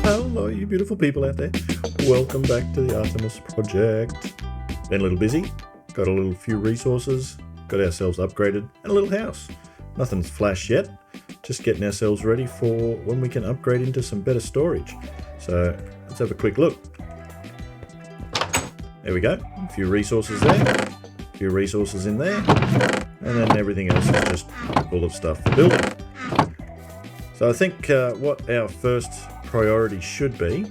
Hello, you beautiful people out there. Welcome back to the Artemis project. Been a little busy, got a little few resources, got ourselves upgraded, and a little house. Nothing's flash yet, just getting ourselves ready for when we can upgrade into some better storage. So let's have a quick look. There we go, a few resources there, a few resources in there, and then everything else is just full of stuff for building. So I think what our first priority should be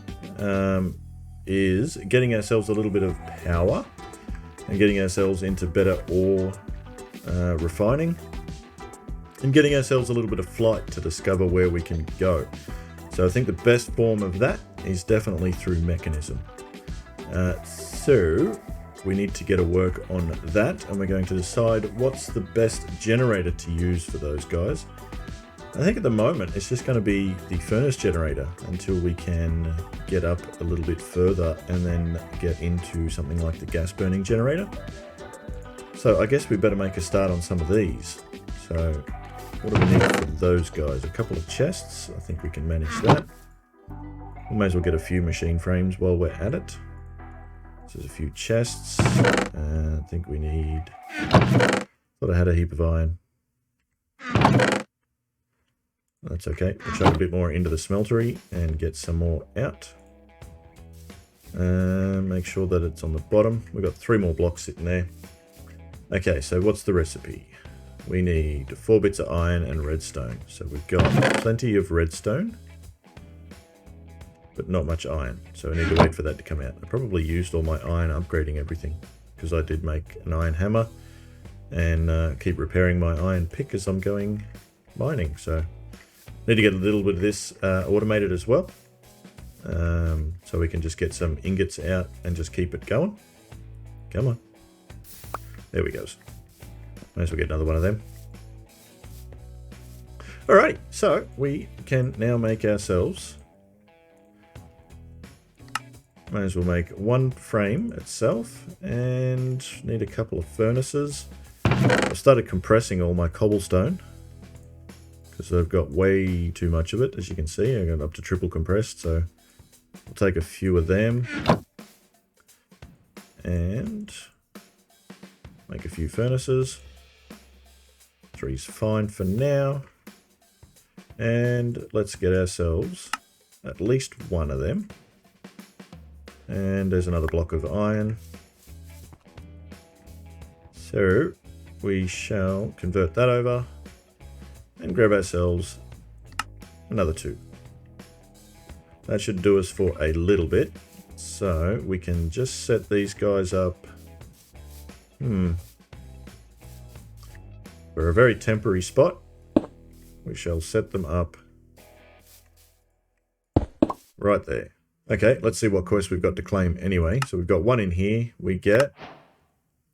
is getting ourselves a little bit of power and getting ourselves into better ore refining and getting ourselves a little bit of flight to discover where we can go. So I think the best form of that is definitely through mechanism. So we need to get a work on that, and we're going to decide what's the best generator to use for those guys. I think at the moment it's just going to be the furnace generator until we can get up a little bit further and then get into something like the gas burning generator. So I guess we better make a start on some of these. So what do we need for those guys? A couple of chests, I think we can manage that. We may as well get a few machine frames while we're at it. So there's a few chests. I think we need... thought I had a heap of iron. That's okay. We'll chuck a bit more into the smeltery and get some more out. Make sure that it's on the bottom. We've got 3 more blocks sitting there. Okay, so what's the recipe? We need 4 bits of iron and redstone. So we've got plenty of redstone, but not much iron. So we need to wait for that to come out. I probably used all my iron upgrading everything because I did make an iron hammer and keep repairing my iron pick as I'm going mining. So need to get a little bit of this automated as well, so we can just get some ingots out and just keep it going. Come on. There we go. Might as well get another one of them. Alrighty, so we can now make ourselves... might as well make 1 frame itself and need a couple of furnaces. I've started compressing all my cobblestone, because I've got way too much of it, as you can see. I got up to triple compressed, so I'll take a few of them and make a few furnaces. 3's fine for now. And let's get ourselves at least 1 of them. And there's another block of iron. So we shall convert that over and grab ourselves another 2. That should do us for a little bit. So we can just set these guys up. For a very temporary spot, we shall set them up right there. Okay, let's see what quest we've got to claim anyway. So we've got 1 in here. We get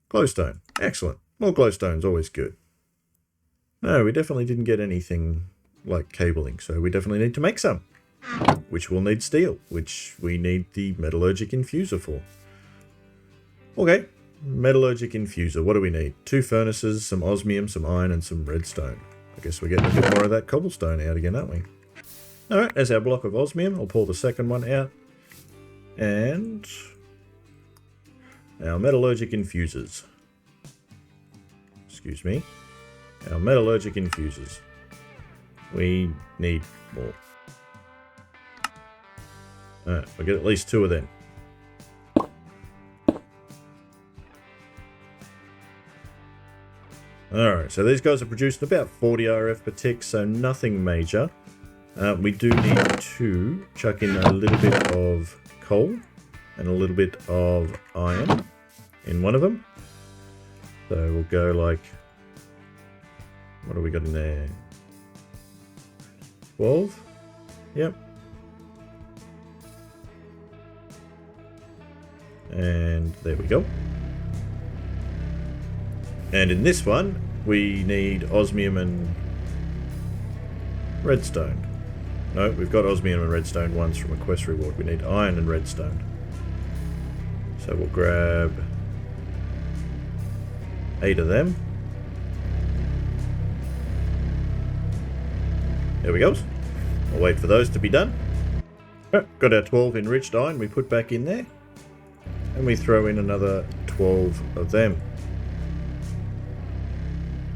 glowstone. Excellent. More glowstone's always good. No, we definitely didn't get anything like cabling, so we definitely need to make some. Which will need steel, which we need the metallurgic infuser for. Okay, metallurgic infuser, what do we need? 2 furnaces, some osmium, some iron, and some redstone. I guess we're getting a bit more of that cobblestone out again, aren't we? Alright, there's our block of osmium. I'll pull the second one out. And our metallurgic infusers. Excuse me. Our metallurgic infusers. We need more. Alright, we'll get at least 2 of them. Alright, so these guys are producing about 40 RF per tick, so nothing major. We do need to chuck in a little bit of coal and a little bit of iron in one of them. So we'll go like... what have we got in there? 12? Yep. And there we go. And in this one, we need osmium and redstone. No, we've got osmium and redstone ones from a quest reward. We need iron and redstone. So we'll grab 8 of them. There we go. I'll wait for those to be done. Got our 12 enriched iron we put back in there. And we throw in another 12 of them.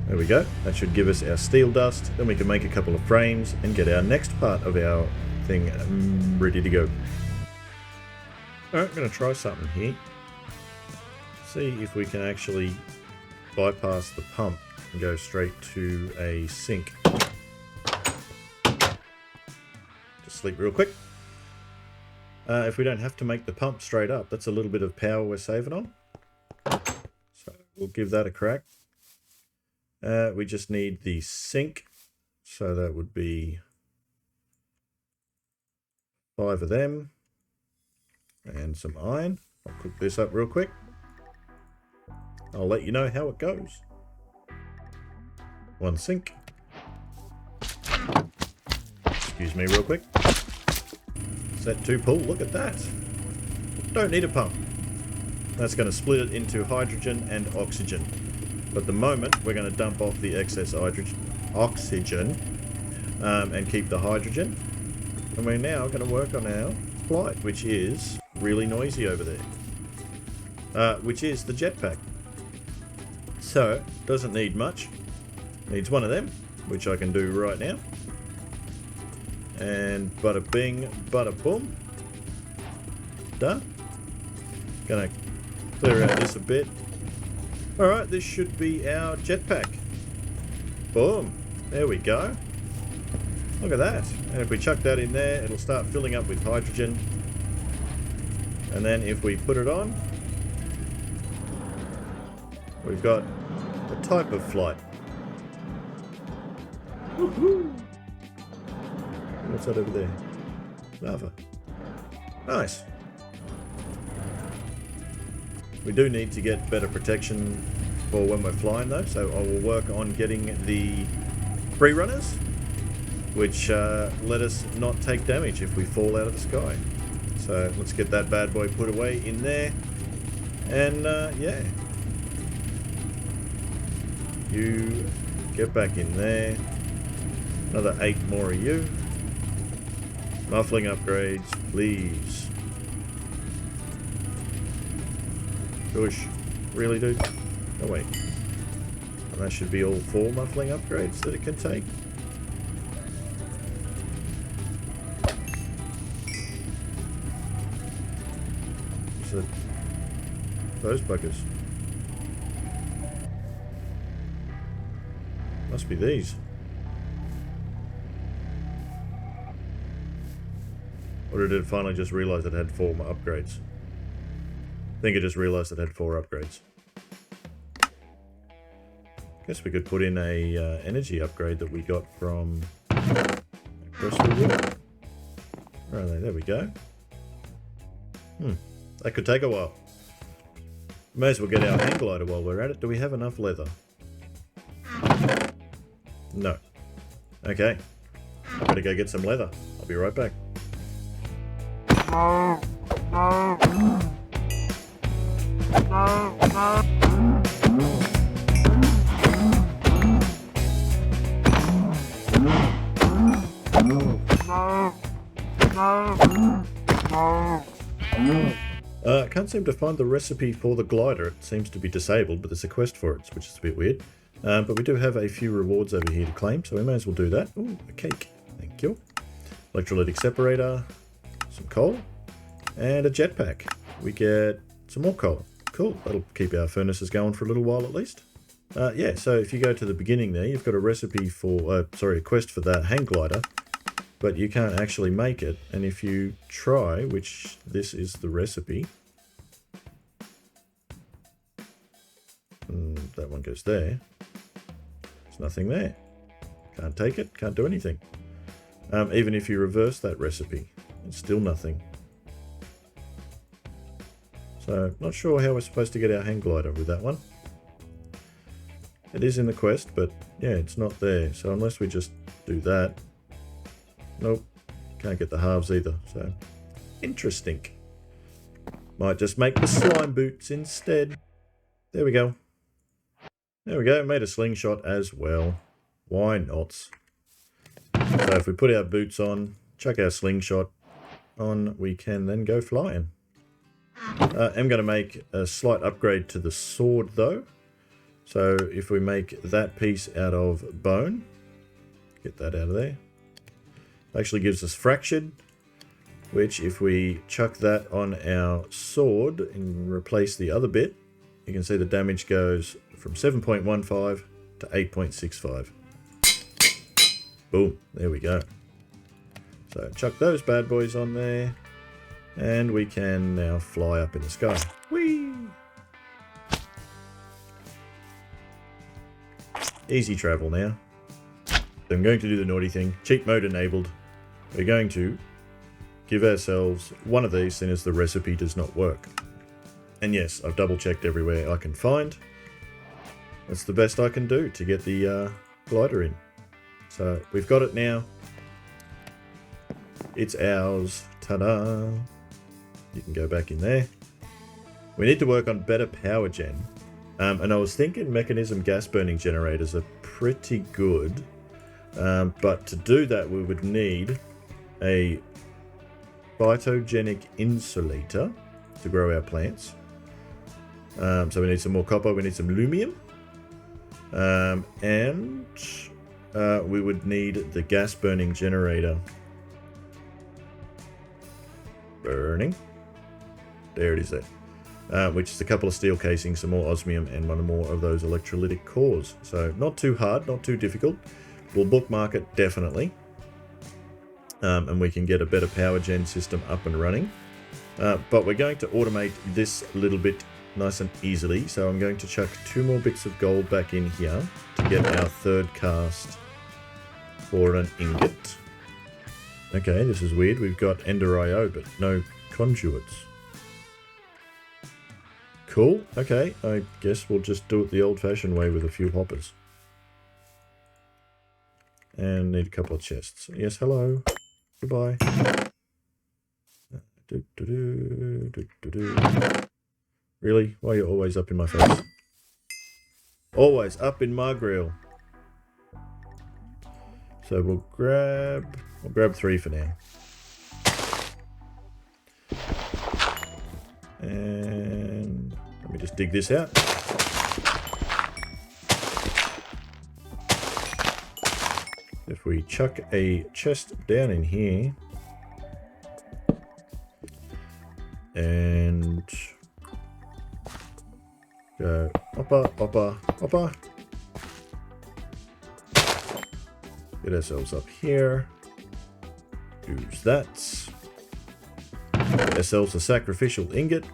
There we go. That should give us our steel dust. Then we can make a couple of frames and get our next part of our thing ready to go. Alright, I'm going to try something here. See if we can actually bypass the pump and go straight to a sink. Just sleep real quick. If we don't have to make the pump straight up, that's a little bit of power we're saving on. So we'll give that a crack. We just need the sink. So that would be 5 of them. And some iron. I'll cook this up real quick. I'll let you know how it goes. 1 sink. Excuse me real quick. Set 2 pull, look at that. Don't need a pump. That's going to split it into hydrogen and oxygen. But at the moment, we're going to dump off the excess oxygen and keep the hydrogen. And we're now going to work on our flight, which is really noisy over there. Which is the jetpack. So, doesn't need much. Needs 1 of them, which I can do right now. And bada bing, bada boom. Done. Gonna clear out this a bit. Alright, this should be our jetpack. Boom. There we go. Look at that. And if we chuck that in there, it'll start filling up with hydrogen. And then if we put it on, we've got a type of flight. Woohoo! What's that over there? Lava. Nice. We do need to get better protection for when we're flying though, so I will work on getting the free runners, which let us not take damage if we fall out of the sky. So let's get that bad boy put away in there. And yeah. You get back in there. Another 8 more of you. Muffling upgrades, please. Push. Really, dude? Oh, wait. And that should be all 4 muffling upgrades that it can take. So, those buggers. Must be these. Or did it finally just realise it had 4 upgrades? I think it just realised it had 4 upgrades. Guess we could put in a energy upgrade that we got from Crystal Wood. Where are they? There we go. That could take a while. May as well get our hang glider while we're at it. Do we have enough leather? No. Okay. I better go get some leather. I'll be right back. I can't seem to find the recipe for the glider. It seems to be disabled, but there's a quest for it, which is a bit weird. But we do have a few rewards over here to claim, so we may as well do that. Ooh, a cake. Thank you. Electrolytic separator, some coal, and a jetpack. We get some more coal. Cool. That'll keep our furnaces going for a little while at least. Yeah, so if you go to the beginning there, you've got a recipe for, a quest for that hang glider, but you can't actually make it. And if you try, which this is the recipe, that one goes there. There's nothing there. Can't take it, can't do anything. Even if you reverse that recipe, it's still nothing. So, not sure how we're supposed to get our hang glider with that one. It is in the quest, but yeah, it's not there. So unless we just do that. Nope, can't get the halves either. So, interesting. Might just make the slime boots instead. There we go. There we go, made a slingshot as well. Why not? So if we put our boots on, chuck our slingshot, on, we can then go flying. I'm going to make a slight upgrade to the sword though. So if we make that piece out of bone, get that out of there. Actually gives us fractured, which if we chuck that on our sword and replace the other bit, you can see the damage goes from 7.15 to 8.65. Boom, there we go. So chuck those bad boys on there, and we can now fly up in the sky. Whee! Easy travel now. So I'm going to do the naughty thing. Cheat mode enabled. We're going to give ourselves one of these, seeing as the recipe does not work. And yes, I've double checked everywhere I can find. That's the best I can do to get the glider in. So we've got it now. It's ours. Ta-da! You can go back in there. We need to work on better power gen. And I was thinking mechanism gas burning generators are pretty good. But to do that, we would need a phytogenic insulator to grow our plants. So we need some more copper, we need some lumium. And we would need the gas burning generator. Burning. There it is there. Which is a couple of steel casings, some more osmium, and one more of those electrolytic cores. So not too hard, not too difficult. We'll bookmark it definitely. And we can get a better power gen system up and running. But we're going to automate this a little bit nice and easily. So I'm going to chuck 2 more bits of gold back in here to get our third cast for an ingot. Okay, this is weird. We've got Ender IO, but no conduits. Cool. Okay, I guess we'll just do it the old-fashioned way with a few hoppers. And need a couple of chests. Yes, hello. Goodbye. Really? Why are you always up in my face? Always up in my grill. So we'll grab 3 for now. And let me just dig this out. If we chuck a chest down in here and go hopper, hopper, hopper. Get ourselves up here. Use that. Get ourselves a sacrificial ingot.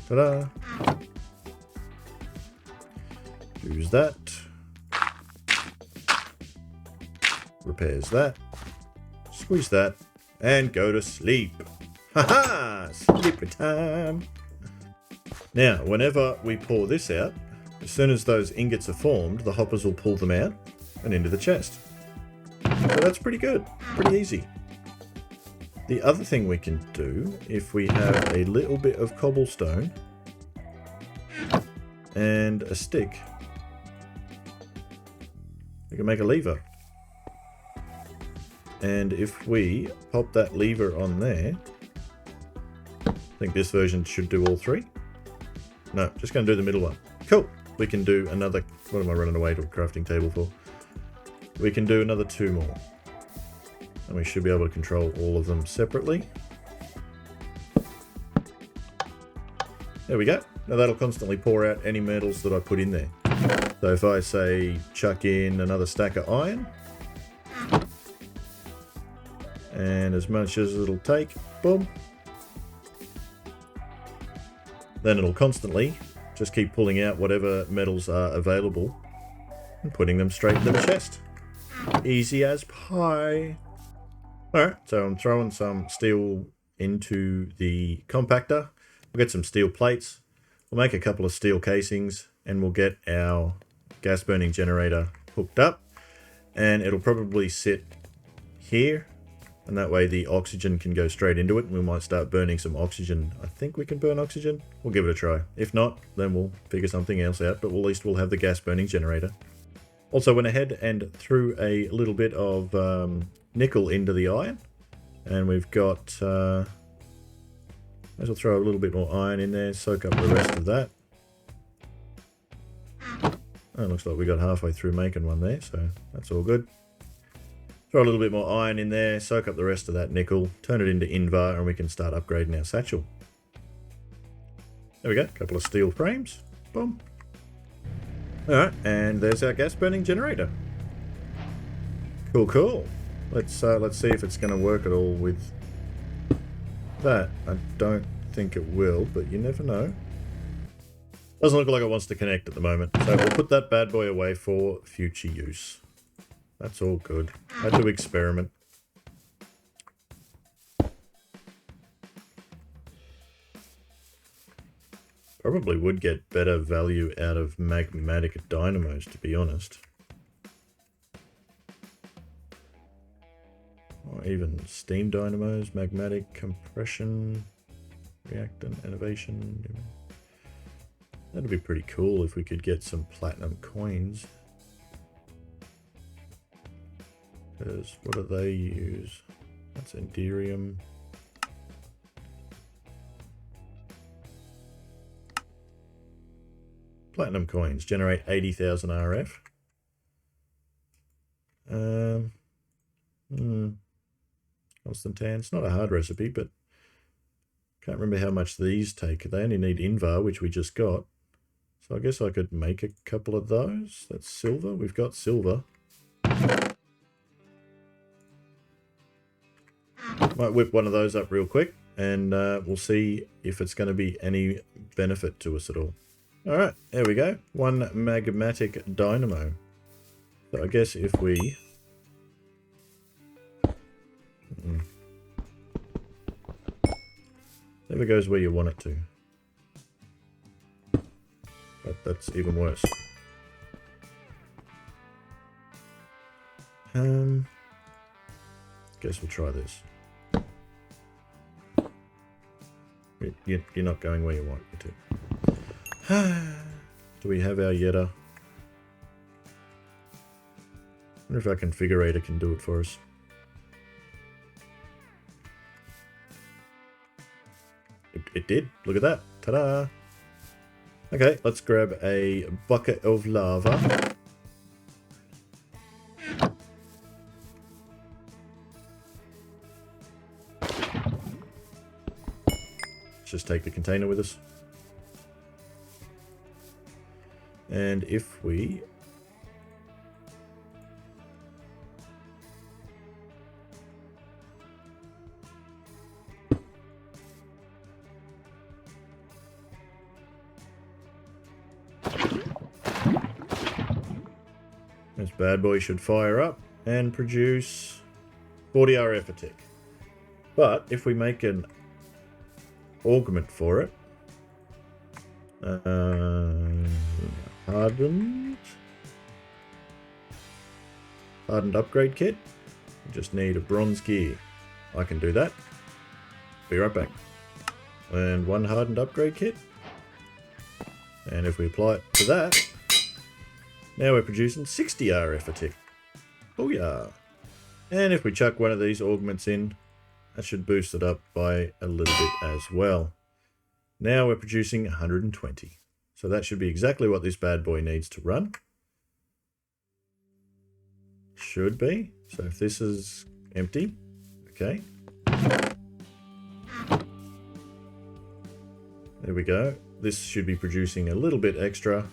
Ta-da. Use that. Repairs that. Squeeze that. And go to sleep. Haha! Sleepy time. Now, whenever we pour this out, as soon as those ingots are formed, the hoppers will pull them out and into the chest. So that's pretty good. Pretty easy. The other thing we can do, if we have a little bit of cobblestone and a stick, we can make a lever. And if we pop that lever on there, I think this version should do all 3. No, just going to do the middle one. Cool. We can do another... What am I running away to a crafting table for? We can do another 2 more. And we should be able to control all of them separately. There we go. Now that'll constantly pour out any metals that I put in there. So if I say chuck in another stack of iron, and as much as it'll take, boom, then it'll constantly just keep pulling out whatever metals are available and putting them straight into the chest. Easy as pie. Alright, so I'm throwing some steel into the compactor. We'll get some steel plates. We'll make a couple of steel casings and we'll get our gas burning generator hooked up. And it'll probably sit here. And that way the oxygen can go straight into it and we might start burning some oxygen. I think we can burn oxygen. We'll give it a try. If not, then we'll figure something else out, but at least we'll have the gas burning generator. Also went ahead and threw a little bit of nickel into the iron. And we've got... may as well throw a little bit more iron in there, soak up the rest of that. Oh, looks like we got halfway through making one there, so that's all good. Throw a little bit more iron in there, soak up the rest of that nickel, turn it into Invar, and we can start upgrading our satchel. There we go, a couple of steel frames. Boom. Alright, and there's our gas burning generator. Cool, cool. Let's see if it's going to work at all with that. I don't think it will, but you never know. Doesn't look like it wants to connect at the moment, so we'll put that bad boy away for future use. That's all good. Had to experiment. Probably would get better value out of magmatic dynamos, to be honest. Or even steam dynamos, magmatic compression, reactant innovation. That'd be pretty cool if we could get some platinum coins. Because what do they use? That's Enderium. Platinum coins generate 80,000 RF. Constantan. It's not a hard recipe, but can't remember how much these take. They only need Invar, which we just got. So I guess I could make a couple of those. That's silver. We've got silver. Might whip one of those up real quick, and we'll see if it's going to be any benefit to us at all. Alright, there we go. One magmatic dynamo. So I guess if we... Never goes where you want it to. But that's even worse. Guess we'll try this. You're not going where you want me to. Do we have our Yetta? I wonder if our configurator can do it for us. It did. Look at that. Ta-da! Okay, let's grab a bucket of lava. Let's just take the container with us. And if we... This bad boy should fire up and produce 40 RF a tick. But if we make an augment for it, hardened upgrade kit, we just need a bronze gear. I can do that. Be right back. And one hardened upgrade kit. And if we apply it to that, now we're producing 60 RF a tick. Oh yeah. And if we chuck one of these augments in, that should boost it up by a little bit as well. Now we're producing 120. So that should be exactly what this bad boy needs to run. Should be. So if this is empty, okay. There we go. This should be producing a little bit extra.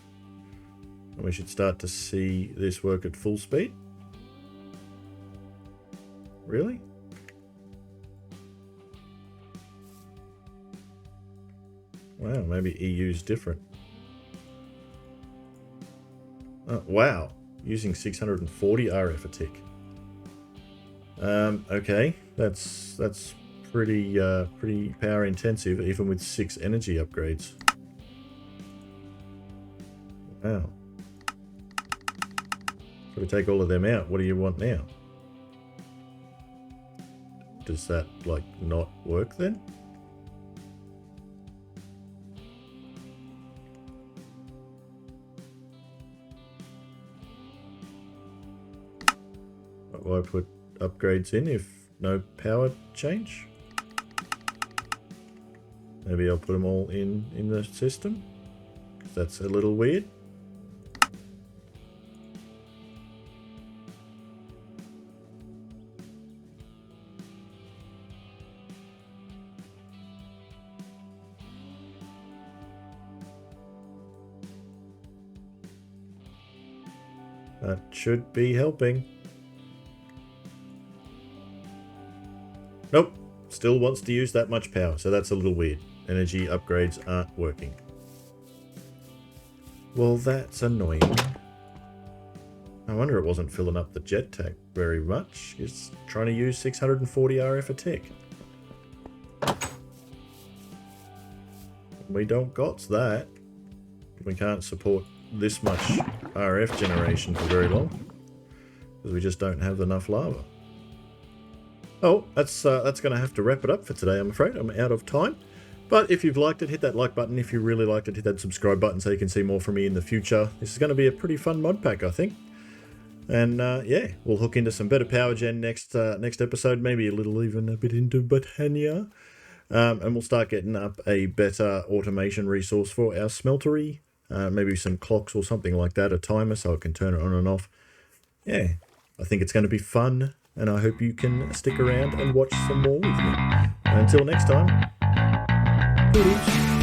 And we should start to see this work at full speed. Really? Wow, maybe EU's different. Oh, wow, using 640 RF a tick. Okay, that's pretty power intensive, even with 6 energy upgrades. Wow. So we take all of them out. What do you want now? Does that, like, not work then? Why put upgrades in if no power change? Maybe I'll put them all in the system. That's a little weird. That should be helping. Nope, still wants to use that much power, so that's a little weird. Energy upgrades aren't working. Well, that's annoying. I wonder it wasn't filling up the Jetpack very much. It's trying to use 640 RF a tick. We don't got that. We can't support this much RF generation for very long because we just don't have enough lava. Oh, that's going to have to wrap it up for today, I'm afraid. I'm out of time. But if you've liked it, hit that like button. If you really liked it, hit that subscribe button so you can see more from me in the future. This is going to be a pretty fun mod pack, I think. And yeah, we'll hook into some better power gen next episode. Maybe even a bit into Botania. And we'll start getting up a better automation resource for our smeltery. Maybe some clocks or something like that, a timer so it can turn it on and off. Yeah, I think it's going to be fun. And I hope you can stick around and watch some more with me. And until next time, toodles.